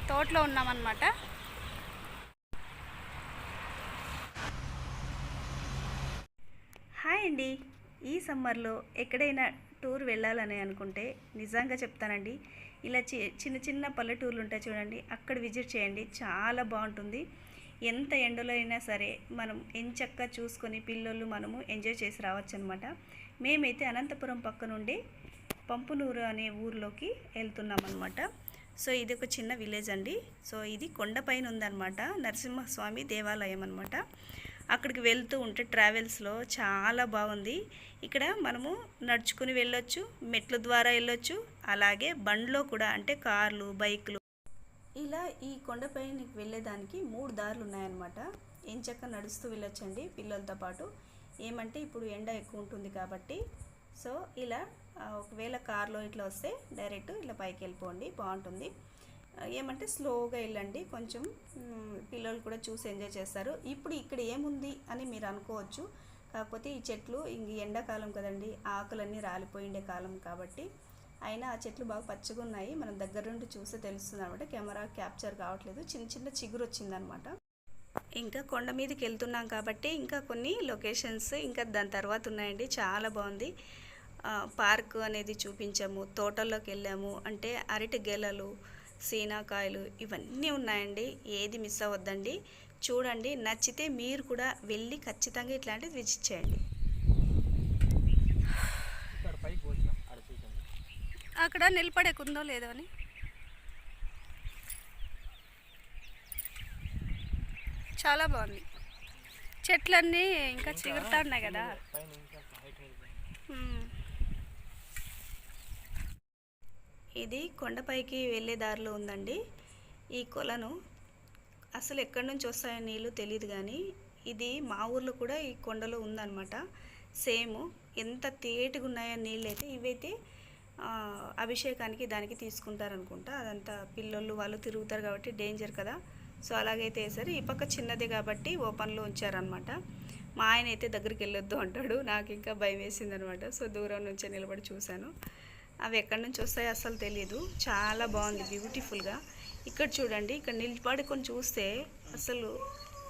తోటలో ఉన్నామన్నమాట. హాయ్ అండి. ఈ సమ్మర్లో ఎక్కడైనా టూర్ వెళ్ళాలని అనుకుంటే నిజంగా చెప్తానండి, ఇలా చిన్న చిన్న పల్లెటూర్లు ఉంటాయి చూడండి, అక్కడ విజిట్ చేయండి. చాలా బాగుంటుంది. ఎంత ఎండలో అయినా సరే మనం ఎంచక్కా చూసుకొని పిల్లలు మనము ఎంజాయ్ చేసి రావచ్చు అనమాట. మేమైతే అనంతపురం పక్క నుండి పంపునూరు అనే ఊర్లోకి వెళ్తున్నాం అనమాట. సో ఇది ఒక చిన్న విలేజ్ అండి. సో ఇది కొండపైన ఉందన్నమాట, నరసింహస్వామి దేవాలయం అనమాట. అక్కడికి వెళ్తూ ఉంటే ట్రావెల్స్లో చాలా బాగుంది. ఇక్కడ మనము నడుచుకుని వెళ్ళొచ్చు, మెట్ల ద్వారా వెళ్ళొచ్చు, అలాగే బండ్లో కూడా, అంటే కార్లు, బైకులు, ఇలా ఈ కొండపైనకి వెళ్ళేదానికి 3 దారులు ఉన్నాయన్నమాట. ఎంచక్క నడుస్తూ వెళ్ళొచ్చండి పిల్లలతో పాటు. ఏమంటే ఇప్పుడు ఎండ ఎక్కువ ఉంటుంది కాబట్టి, సో ఇలా ఒకవేళ కార్లో ఇట్లా వస్తే డైరెక్ట్ ఇలా పైకి వెళ్ళిపోండి, బాగుంటుంది. ఏమంటే స్లోగా వెళ్ళండి, కొంచెం పిల్లలు కూడా చూసి ఎంజాయ్ చేస్తారు. ఇప్పుడు ఇక్కడ ఏముంది అని మీరు అనుకోవచ్చు, కాకపోతే ఈ చెట్లు ఇంక ఎండాకాలం కదండి, ఆకులన్నీ రాలిపోయిండే కాలం కాబట్టి అయినా ఆ చెట్లు బాగా పచ్చగా ఉన్నాయి. మనం దగ్గర నుండి చూస్తే తెలుస్తుంది అనమాట. కెమెరా క్యాప్చర్ కావట్లేదు, చిన్న చిన్న చిగురు వచ్చిందనమాట. ఇంకా కొండ మీదకి వెళ్తున్నాం కాబట్టి ఇంకా కొన్ని లొకేషన్స్ ఇంకా దాని తర్వాత ఉన్నాయండి. చాలా బాగుంది. పార్క్ అనేది చూపించాము, తోటల్లోకి వెళ్ళాము, అంటే అరటి గెలలు, సీనాకాయలు ఇవన్నీ ఉన్నాయండి. ఏది మిస్ అవ్వద్దండి, చూడండి. నచ్చితే మీరు కూడా వెళ్ళి ఖచ్చితంగా ఇట్లాంటివి విజిట్ చేయండి. అక్కడ నిలబడేకుందో లేదో అని చాలా బాగుంది. చెట్లన్నీ ఇంకా చిగురుతా ఉన్నాయి కదా. ఇది కొండపైకి వెళ్ళే దారిలో ఉందండి. ఈ కొలను అసలు ఎక్కడి నుంచి వస్తాయో నీళ్ళు తెలియదు, కానీ ఇది మా ఊర్లో కూడా ఈ కొండలో ఉందన్నమాట. సేమ్ ఎంత తేటిగా ఉన్నాయో నీళ్ళు అయితే. ఇవైతే అభిషేకానికి దానికి తీసుకుంటారనుకుంటా. అదంతా పిల్లలు వాళ్ళు తిరుగుతారు కాబట్టి డేంజర్ కదా, సో అలాగైతే వేసారు. ఈ పక్క చిన్నదే కాబట్టి ఓపెన్లో ఉంచారనమాట. మా ఆయన అయితే దగ్గరికి వెళ్ళొద్దు అంటాడు, నాకు ఇంకా భయం వేసిందనమాట. సో దూరం నుంచే నిలబడి చూశాను. అవి ఎక్కడి నుంచి వస్తాయో అస్సలు తెలియదు. చాలా బాగుంది, బ్యూటిఫుల్గా. ఇక్కడ చూడండి, ఇక్కడ నిలబడుకొని చూస్తే అసలు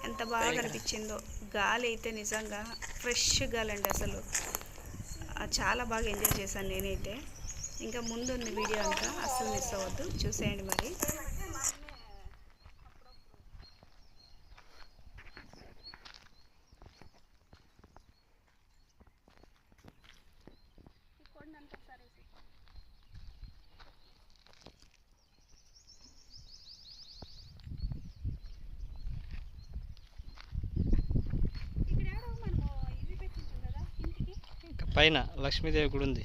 ఎంత బాగా అనిపించిందో. గాలి అయితే నిజంగా ఫ్రెష్ గాలి అండి. అసలు చాలా బాగా ఎంజాయ్ చేశాను నేనైతే. ఇంకా ముందు ఉంది వీడియో అంతా, అస్సలు మిస్ అవ్వద్దు, చూసేయండి మరి. పైన లక్ష్మీదేవి గుడి ఉంది.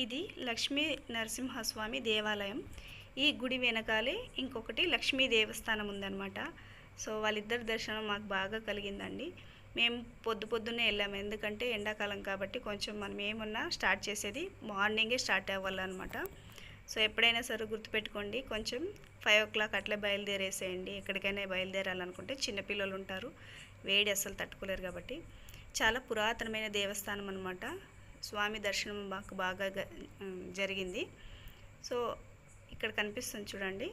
ఇది లక్ష్మీ నరసింహస్వామి దేవాలయం. ఈ గుడి వెనకాలే ఇంకొకటి లక్ష్మీ దేవస్థానం ఉందన్నమాట. సో వాళ్ళిద్దరి దర్శనం మాకు బాగా కలిగిందండి. మేము పొద్దున్నే వెళ్ళాము, ఎందుకంటే ఎండాకాలం కాబట్టి కొంచెం మనం ఏమన్నా స్టార్ట్ చేసేది మార్నింగే స్టార్ట్ అవ్వాలన్నమాట. సో ఎప్పుడైనా సరే గుర్తుపెట్టుకోండి, కొంచెం 5 o'clock అట్లా బయలుదేరేసేయండి. ఎక్కడికైనా బయలుదేరాలనుకుంటే చిన్నపిల్లలు ఉంటారు, వేడి అస్సలు తట్టుకోలేరు కాబట్టి. చాలా పురాతనమైన దేవస్థానం అనమాట. స్వామి దర్శనం మాకు బాగా జరిగింది. సో ఇక్కడ కనిపిస్తుంది చూడండి.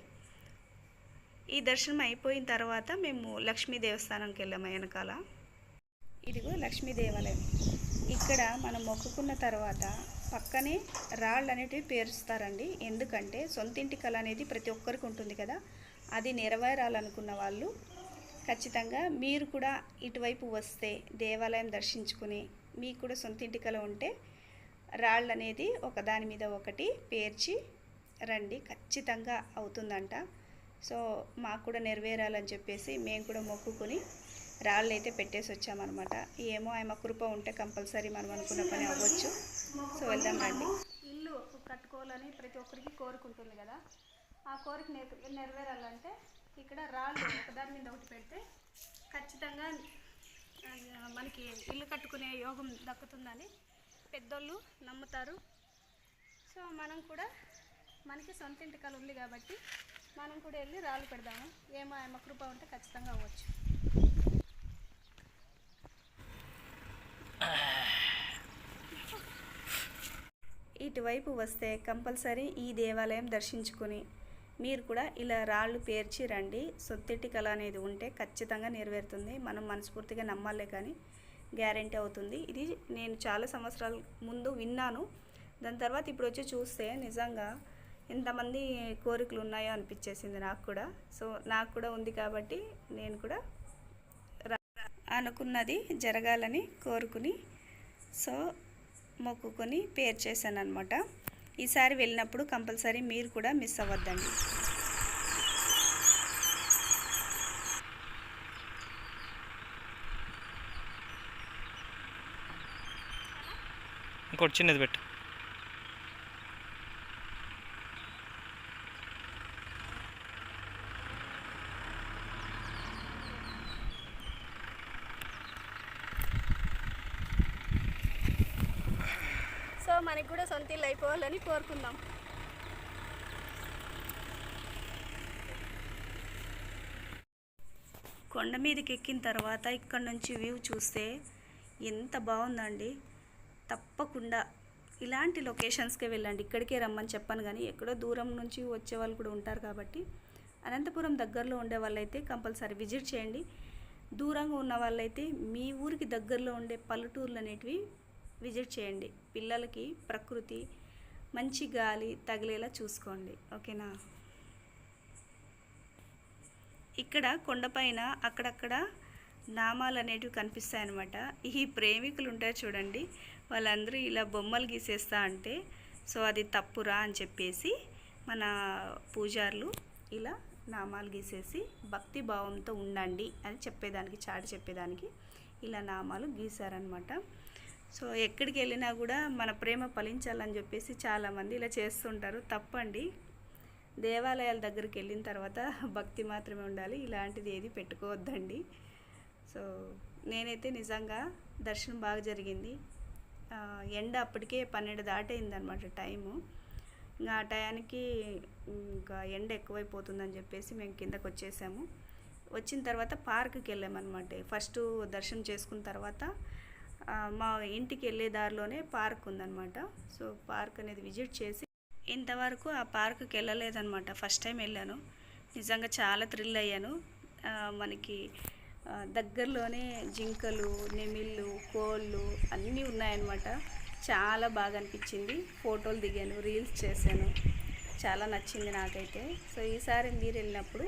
ఈ దర్శనం అయిపోయిన తర్వాత మేము లక్ష్మీ దేవస్థానంకి వెళ్ళాము వెనకాల. ఇదిగో లక్ష్మీ దేవాలయం. ఇక్కడ మనం మొక్కుకున్న తర్వాత పక్కనే రాళ్ళు అనేటివి పేరుస్తారండి. ఎందుకంటే సొంతింటి కళ అనేది ప్రతి ఒక్కరికి ఉంటుంది కదా, అది నెరవేరాలనుకున్న వాళ్ళు ఖచ్చితంగా మీరు కూడా ఇటువైపు వస్తే దేవాలయం దర్శించుకుని మీకు కూడా సొంతింటి కళ ఉంటే రాళ్ళు అనేది ఒకదాని మీద ఒకటి పేర్చి రండి, ఖచ్చితంగా అవుతుందంట. సో మాకు కూడా నెరవేరాలని చెప్పేసి మేము కూడా మొక్కుకొని రాళ్ళు అయితే పెట్టేసి వచ్చామన్నమాట. ఏమో ఆమె కృప ఉంటే కంపల్సరీ మనం అనుకున్న పని అవ్వచ్చు. సో వెళ్దాం రండి. ఇల్లు కట్టుకోవాలని ప్రతి ఒక్కరికి కోరుకుంటుంది కదా, ఆ కోరిక నెరవేరాలంటే ఇక్కడ రాళ్ళు ఒకదాని మీద ఒకటి పెడితే ఖచ్చితంగా మనకి ఇల్లు కట్టుకునే యోగం దక్కుతుందని పెద్దోళ్ళు నమ్ముతారు. సో మనం కూడా మనకి సొంత ఇంటి కళ ఉంది కాబట్టి మనం కూడా వెళ్ళి రాళ్ళు పెడదాము. ఏమో ఏమో కృప ఉంటే ఖచ్చితంగా అవ్వచ్చు. ఇటువైపు వస్తే కంపల్సరీ ఈ దేవాలయం దర్శించుకొని మీరు కూడా ఇలా రాళ్ళు పేర్చి రండి. సొంతింటి కళ అనేది ఉంటే ఖచ్చితంగా నెరవేరుతుంది. మనం మనస్ఫూర్తిగా నమ్మాలే కానీ గ్యారెంటీ అవుతుంది. ఇది నేను చాలా సంవత్సరాల ముందు విన్నాను. దాని తర్వాత ఇప్పుడు వచ్చి చూస్తే నిజంగా ఎంతమంది కోరికలు ఉన్నాయో అనిపించేసింది నాకు కూడా. సో నాకు కూడా ఉంది కాబట్టి నేను కూడా అనుకున్నది జరగాలని కోరుకుని సో మొక్కుకొని పేరు చేశాను అనమాట. ఈసారి వెళ్ళినప్పుడు కంపల్సరీ మీరు కూడా మిస్ అవ్వద్దండి. ఇంకోటి చిన్నది పెట్టు. సో మనకి కూడా సొంత ఇల్లు అయిపోవాలని కోరుకుందాం. కొండ మీదకి ఎక్కిన తర్వాత ఇక్కడ నుంచి వ్యూ చూస్తే ఎంత బాగుందండి. తప్పకుండా ఇలాంటి లొకేషన్స్కే వెళ్ళండి. ఇక్కడికే రమ్మని చెప్పాను కానీ ఎక్కడో దూరం నుంచి వచ్చే వాళ్ళు కూడా ఉంటారు కాబట్టి అనంతపురం దగ్గరలో ఉండే వాళ్ళైతే కంపల్సరీ విజిట్ చేయండి. దూరంగా ఉన్న వాళ్ళైతే మీ ఊరికి దగ్గరలో ఉండే పల్లెటూర్లు అనేటివి విజిట్ చేయండి. పిల్లలకి ప్రకృతి మంచి గాలి తగిలేలా చూసుకోండి. ఓకేనా. ఇక్కడ కొండపైన అక్కడక్కడ నామాలు అనేటివి కనిపిస్తాయి అన్నమాట. ఈ ప్రేమికులు ఉంటారు చూడండి, వాళ్ళందరూ ఇలా బొమ్మలు గీసేస్తా అంటే సో అది తప్పురా అని చెప్పేసి మన పూజారులు ఇలా నామాలు గీసేసి భక్తి భావంతో ఉండండి అని చెప్పేదానికి చాటి చెప్పేదానికి ఇలా నామాలు గీసారనమాట. సో ఎక్కడికి వెళ్ళినా కూడా మన ప్రేమ ఫలించాలని చెప్పేసి చాలామంది ఇలా చేస్తుంటారు. తప్పండి. దేవాలయాల దగ్గరికి వెళ్ళిన తర్వాత భక్తి మాత్రమే ఉండాలి, ఇలాంటిది ఏది పెట్టుకోవద్దండి. సో నేనైతే నిజంగా దర్శనం బాగా జరిగింది. ఎండ అప్పటికే 12 దాటైందనమాట టైము. ఇంకా ఆ టయానికి ఇంకా ఎండ ఎక్కువైపోతుందని చెప్పేసి మేము కిందకు వచ్చేసాము. వచ్చిన తర్వాత పార్క్కి వెళ్ళామన్నమాట. ఫస్ట్ దర్శనం చేసుకున్న తర్వాత మా ఇంటికి వెళ్ళే దారిలోనే పార్క్ ఉందన్నమాట. సో పార్క్ అనేది విజిట్ చేసి ఇంతవరకు ఆ పార్క్కి వెళ్ళలేదన్నమాట. ఫస్ట్ టైం వెళ్ళాను. నిజంగా చాలా థ్రిల్ అయ్యాను. మనకి దగ్గరలోనే జింకలు, నెమిళ్ళు, కోళ్ళు అన్నీ ఉన్నాయన్నమాట. చాలా బాగా అనిపించింది. ఫోటోలు దిగాను, రీల్స్ చేశాను. చాలా నచ్చింది నాకైతే. సో ఈసారి మీరు వెళ్ళినప్పుడు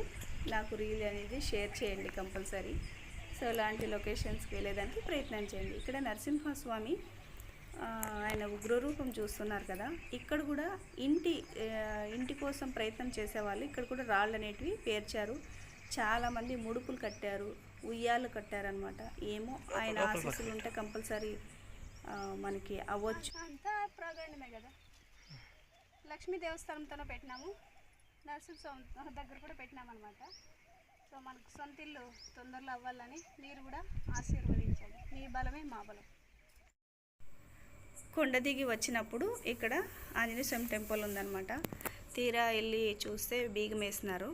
నాకు రీల్ అనేది షేర్ చేయండి కంపల్సరీ. సో ఇలాంటి లొకేషన్స్కి వెళ్ళేదానికి ప్రయత్నం చేయండి. ఇక్కడ నరసింహస్వామి ఆయన ఉగ్రరూపం చూస్తున్నారు కదా. ఇక్కడ కూడా ఇంటి కోసం ప్రయత్నం చేసేవాళ్ళు ఇక్కడ కూడా రాళ్ళు అనేటివి పేర్చారు. చాలామంది ముడుపులు కట్టారు, ఉయ్యాలు కట్టారనమాట. ఏమో ఆయన ఆశీస్సులు ఉంటే కంపల్సరీ మనకి అవ్వచ్చు. అంతా ప్రాధాన్యమే కదా. లక్ష్మీ దేవస్థానంతోనే పెట్టినాము, నరసింహస్వామి దగ్గర కూడా పెట్టినామన్నమాట. సో మనకు సొంత ఇల్లు తొందరలో అవ్వాలని మీరు కూడా ఆశీర్వదించండి. మీ బలమే మా బలం. కొండ దిగి వచ్చినప్పుడు ఇక్కడ ఆంజనేయ స్వామి టెంపుల్ ఉందన్నమాట. తీరా వెళ్ళి చూస్తే బీగం వేసినారు.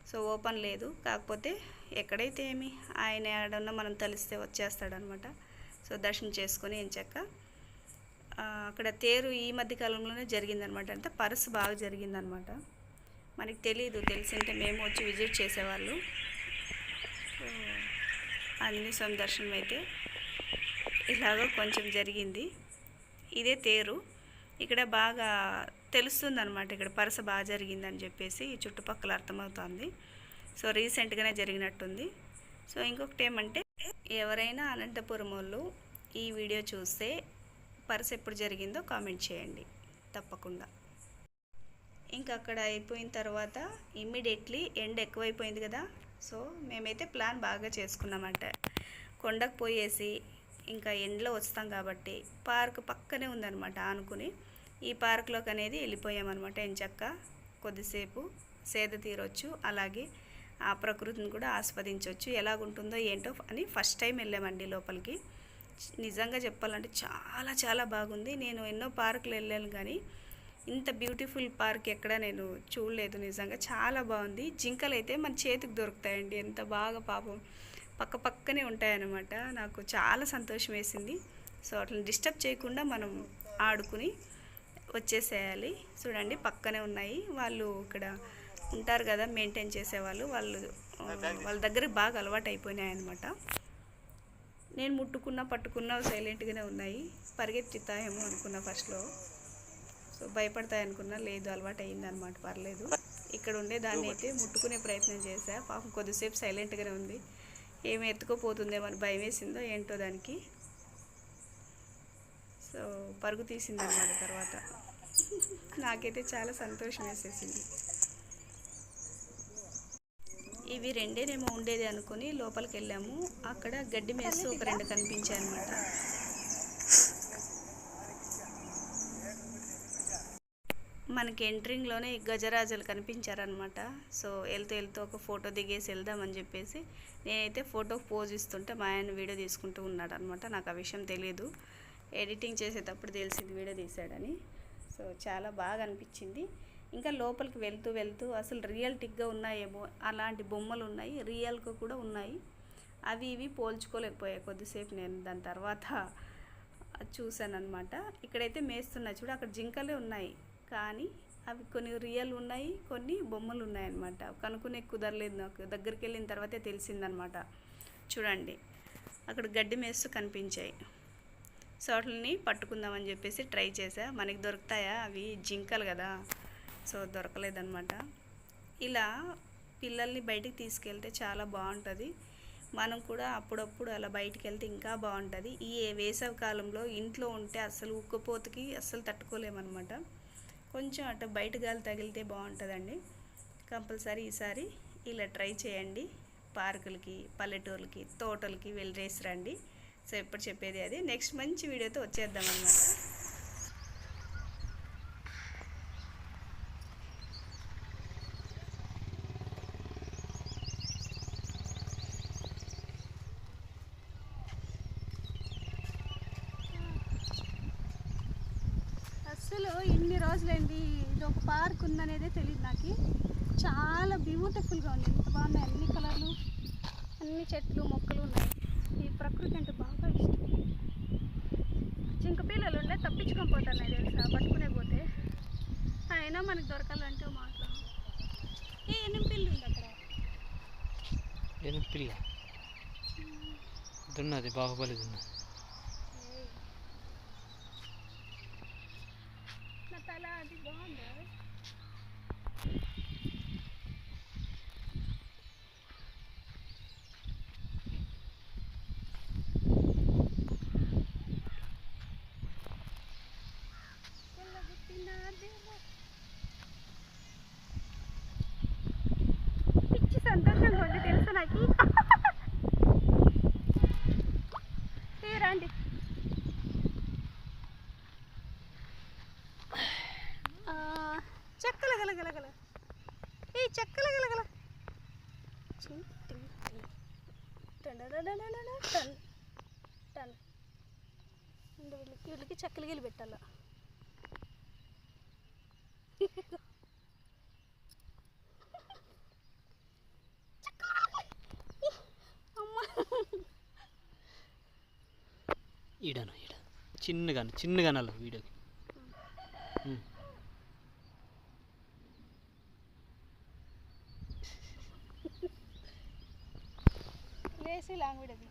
సో ఓపెన్ లేదు. కాకపోతే ఎక్కడైతే ఏమి ఆయన ఏడన్నా మనం తలిస్తే వచ్చేస్తాడనమాట. సో దర్శనం చేసుకొని ఎంచక్క అక్కడ తేరు ఈ మధ్య కాలంలోనే జరిగిందనమాట. అంటే పరసు బాగా జరిగిందనమాట. మనకి తెలియదు, తెలిసింటే మేము వచ్చి విజిట్ చేసేవాళ్ళు. సో ఆంజనేయ స్వామి దర్శనం అయితే ఇలాగో కొంచెం జరిగింది. ఇదే తేరు. ఇక్కడ బాగా తెలుస్తుందన్నమాట. ఇక్కడ పరస బాగా జరిగిందని చెప్పేసి చుట్టుపక్కల అర్థమవుతుంది. సో రీసెంట్గానే జరిగినట్టుంది. సో ఇంకొకటి ఏమంటే ఎవరైనా అనంతపురం వాళ్ళు ఈ వీడియో చూస్తే పరస ఎప్పుడు జరిగిందో కామెంట్ చేయండి తప్పకుండా. ఇంకా అక్కడ అయిపోయిన తర్వాత ఇమ్మీడియట్లీ ఎండ ఎక్కువైపోయింది కదా. సో మేమైతే ప్లాన్ బాగా చేసుకున్నామంట. కొండకు పోయేసి ఇంకా ఎండలో వస్తాం కాబట్టి పార్క్ పక్కనే ఉందన్నమాట ఆనుకుని. ఈ పార్క్లోకి అనేది వెళ్ళిపోయామన్నమాట. ఎంచక్క కొద్దిసేపు సేద తీరొచ్చు, అలాగే ఆ ప్రకృతిని కూడా ఆస్వాదించవచ్చు. ఎలాగుంటుందో ఏంటో అని ఫస్ట్ టైం వెళ్ళామండి లోపలికి. నిజంగా చెప్పాలంటే చాలా చాలా బాగుంది. నేను ఎన్నో పార్కులు వెళ్ళాను కానీ ఇంత బ్యూటిఫుల్ పార్క్ ఎక్కడ నేను చూడలేదు నిజంగా, చాలా బాగుంది. జింకలు అయితే మన చేతికి దొరుకుతాయండి, ఎంత బాగా పాపం పక్క పక్కనే ఉంటాయన్నమాట. నాకు చాలా సంతోషం వేసింది. సో అట్లా డిస్టర్బ్ చేయకుండా మనం ఆడుకుని వచ్చేసేయాలి. చూడండి పక్కనే ఉన్నాయి, వాళ్ళు ఇక్కడ ఉంటారు కదా మెయింటైన్ చేసేవాళ్ళు, వాళ్ళ దగ్గర బాగా అలవాటు అయిపోయినాయి అనమాట. నేను ముట్టుకున్నా పట్టుకున్నా సైలెంట్గానే ఉన్నాయి. పరిగెత్తుతాయేమో అనుకున్నా ఫస్ట్లో, సో భయపడతాయి అనుకున్నా, లేదు అలవాటు అయ్యిందనమాట, పర్లేదు. ఇక్కడ ఉండే దాన్ని అయితే ముట్టుకునే ప్రయత్నం చేశా, పాపం కొద్దిసేపు సైలెంట్గానే ఉంది. ఏమి ఎత్తుకోపోతుందేమో అని భయం వేసిందో ఏంటో దానికి. సో పరుగు తీసిందనమాట తర్వాత. నాకైతే చాలా సంతోషం వేసేసింది. ఇవి రెండేనేమో ఉండేది అనుకుని లోపలికి వెళ్ళాము. అక్కడ గడ్డి మేస్తూ ఒక 2 కనిపించాయి అనమాట. మనకి ఎంట్రింగ్లోనే గజరాజులు కనిపించారనమాట. సో వెళ్తూ ఒక ఫోటో దిగేసి వెళ్దామని చెప్పేసి నేనైతే ఫోటోకి పోజ్ ఇస్తుంటే మా ఆయన వీడియో తీసుకుంటూ ఉన్నాడు అనమాట. నాకు ఆ విషయం తెలియదు, ఎడిటింగ్ చేసేటప్పుడు తెలిసింది వీడియో తీశాడని. సో చాలా బాగా అనిపించింది. ఇంకా లోపలికి వెళ్తూ అసలు రియల్టిక్గా ఉన్నాయేమో అలాంటి బొమ్మలు ఉన్నాయి, రియల్గా కూడా ఉన్నాయి. అవి ఇవి పోల్చుకోలేకపోయాయి కొద్దిసేపు. నేను దాని తర్వాత చూశాను అనమాట. ఇక్కడైతే మేస్తున్నాయి చూడు, అక్కడ జింకలే ఉన్నాయి కానీ అవి కొన్ని రియల్ ఉన్నాయి, కొన్ని బొమ్మలు ఉన్నాయన్నమాట. కనుక్కునే కుదరలేదు నాకు, దగ్గరికి వెళ్ళిన తర్వాతే తెలిసిందనమాట. చూడండి అక్కడ గడ్డి మేస్తూ కనిపించాయి. సో వాటిని పట్టుకుందామని చెప్పేసి ట్రై చేసా. మనకి దొరుకుతాయా, అవి జింకలు కదా, సో దొరకలేదన్నమాట. ఇలా పిల్లల్ని బయటికి తీసుకెళ్తే చాలా బాగుంటుంది. మనం కూడా అప్పుడప్పుడు అలా బయటికి వెళ్తే ఇంకా బాగుంటుంది. ఈ వేసవి కాలంలో ఇంట్లో ఉంటే అసలు ఉక్కపోతకి అస్సలు తట్టుకోలేమన్నమాట. కొంచెం అటు బయట గాలి తగిలితే బాగుంటుందండి. కంపల్సరీ ఈసారి ఇలా ట్రై చేయండి. పార్కులకి, పల్లెటూర్లకి, తోటలకి వెళ్ళేసి రండి. సో ఎప్పుడు చెప్పేది అది. నెక్స్ట్ మంచి వీడియోతో వచ్చేద్దామన్నమాట. అసలు ఇన్ని రోజులైంది ఇది ఒక పార్క్ ఉందనేదే తెలియదు నాకు. చాలా బ్యూటిఫుల్గా ఉంది, ఎంత బాగున్నాయి, అన్ని కలర్లు, అన్ని చెట్లు మొక్కలు ఉన్నాయి. ఈ ప్రకృతి అంటే బాగా ఇష్టం. జింక పిల్లలు ఉండే తప్పించుకొని పోతున్నాయి తెలుసా, పట్టుకునే పోతే. అయినా మనకు దొరకాలంటే మాట్లాడు. ఎనిమిది పిల్లి ఉంది అక్కడ. ఎనిమిది పిల్ల దున్నది, బాహుబలి దున్నది. నా తల అది బాగుందా. పిచ్చి సంతోషంగా ఉంది తెలుసు నాకు. రండి. చెక్కల గలగలగల, ఈ చెక్కల గలగల వీళ్ళకి చెక్కలు గిలి పెట్టాల. ఈడను ఈడ చిన్నగా నల్ల వీడియోకి. లేసి లాంగ్వేజ్ అది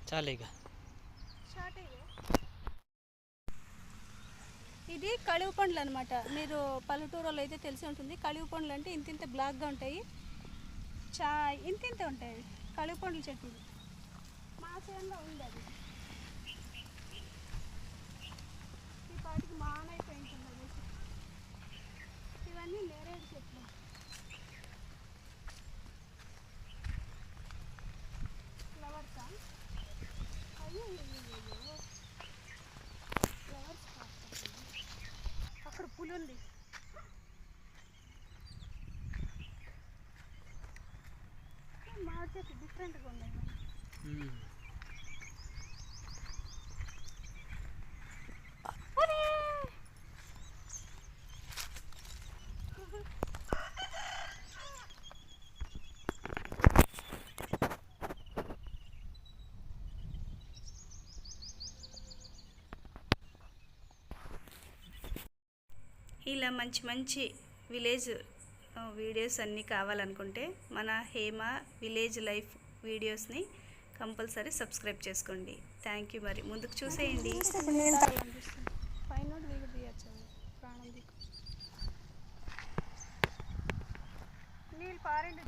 చాలేగా. ఇది కలువ పండ్లు అనమాట. మీరు పల్లెటూరులో అయితే తెలిసి ఉంటుంది. కలువ పండ్లు అంటే ఇంత బ్లాక్గా ఉంటాయి, ఇంత ఉంటాయి. కలువ పండ్ల చెట్టు మా చేనులో ఉంది. అది ఈ పాటికి మానైపోయింటుంది. అది ఇవన్నీ నేరేడు చెట్లు. ఫ్లవర్సా? అయ్యో ఫ్లవర్స్ అక్కడ పులి ఉంది. మార్కెట్ డిఫరెంట్గా ఉన్నాయి. ఇలా మంచి మంచి విలేజ్ వీడియోస్ అన్నీ కావాలనుకుంటే మన హేమ విలేజ్ లైఫ్ వీడియోస్ని కంపల్సరీ సబ్స్క్రైబ్ చేసుకోండి. Thank you. మరి ముందుకు చూసేయండి. పైన దిగు తీయచ్చు ప్రాణం దిక్కు నీళ్ళు పారండి.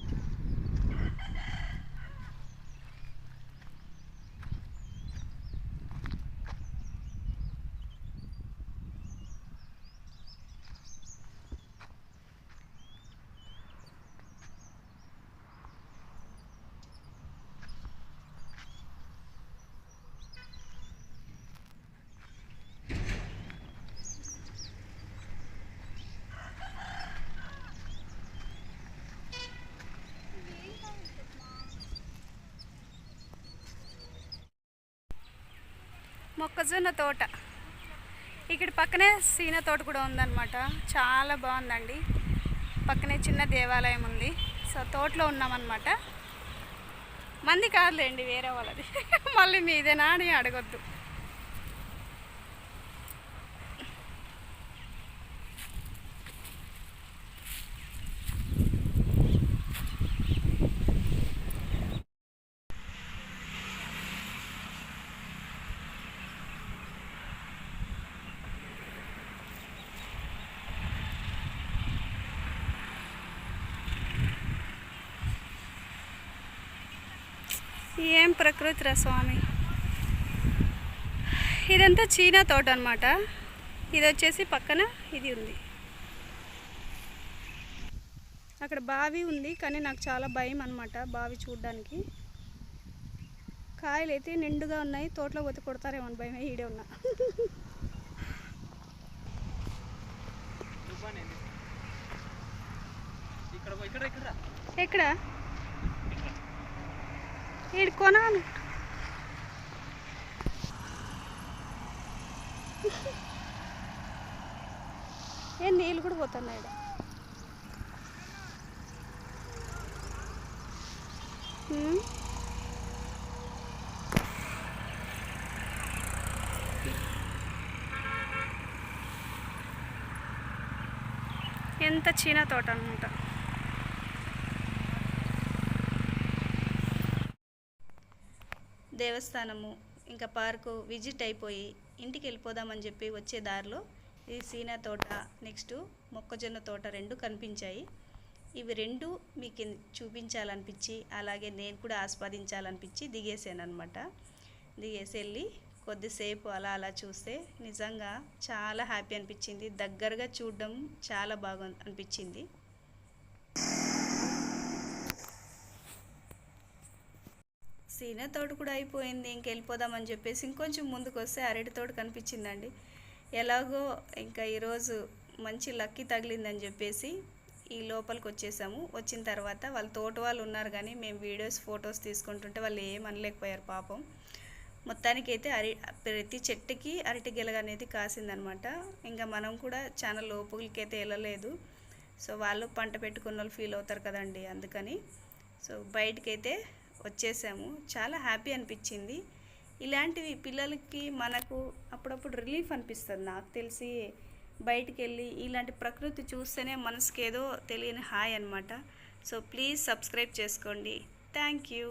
మొక్కజొన్న తోట ఇక్కడ పక్కనే సీన తోట కూడా ఉందన్నమాట. చాలా బాగుందండి. పక్కనే చిన్న దేవాలయం ఉంది. సో తోటలో ఉన్నామన్నమాట. మంది కాదులేండి, వేరే వాళ్ళది. మళ్ళీ మీదేనా అని అడగొద్దు. ఏం ప్రకృతి రా స్వామి. ఇదంతా చీనా తోట అనమాట. ఇది వచ్చేసి పక్కన ఇది ఉంది. అక్కడ బావి ఉంది, కానీ నాకు చాలా భయం అనమాట బావి చూడడానికి. కాయలు అయితే నిండుగా ఉన్నాయి. తోటలో పోతే కొడతారేమో అని భయం. ఈడే ఉన్నా. ఎక్కడ ఈడు కొనాలి. ఏం నీళ్ళు కూడా పోతున్నాయి. ఎంత చీనా తోట అనమాట. దేవస్థానము ఇంకా పార్కు విజిట్ అయిపోయి ఇంటికి వెళ్ళిపోదామని చెప్పి వచ్చే దారిలో ఈ సీనా తోట నెక్స్ట్ మొక్కజొన్న తోట రెండు కనిపించాయి. ఇవి రెండు మీకు చూపించాలనిపించి అలాగే నేను కూడా ఆస్వాదించాలనిపించి దిగేసాను అనమాట. దిగేసి వెళ్ళి కొద్దిసేపు అలా అలా చూస్తే నిజంగా చాలా హ్యాపీ అనిపించింది. దగ్గరగా చూడడం చాలా బాగా అనిపించింది. సీనా తోట కూడా అయిపోయింది. ఇంకెళ్ళిపోదామని చెప్పేసి ఇంకొంచెం ముందుకు వస్తే అరటి తోట కనిపించిందండి. ఎలాగో ఇంకా ఈరోజు మంచి లక్కీ తగిలిందని చెప్పేసి ఈ లోపలికి వచ్చేసాము. వచ్చిన తర్వాత వాళ్ళ తోట వాళ్ళు ఉన్నారు, కానీ మేము వీడియోస్ ఫొటోస్ తీసుకుంటుంటే వాళ్ళు ఏమనలేకపోయారు పాపం. మొత్తానికైతే ప్రతి చెట్టుకి అరటి గెలగ అనేది కాసిందనమాట. ఇంకా మనం కూడా చాలా లోపలికైతే వెళ్ళలేదు. సో వాళ్ళు పంట పెట్టుకున్న వాళ్ళు ఫీల్ అవుతారు కదండి, అందుకని సో బయటకైతే వచ్చేసాము. చాలా హ్యాపీ అనిపించింది. ఇలాంటివి పిల్లలకి మనకు అప్పుడప్పుడు రిలీఫ్ అనిపిస్తుంది. నాకు తెలిసి బయటికి వెళ్ళి ఇలాంటి ప్రకృతి చూస్తేనే మనసుకి ఏదో తెలియని హాయ్ అనమాట. సో ప్లీజ్ సబ్స్క్రైబ్ చేసుకోండి. Thank you.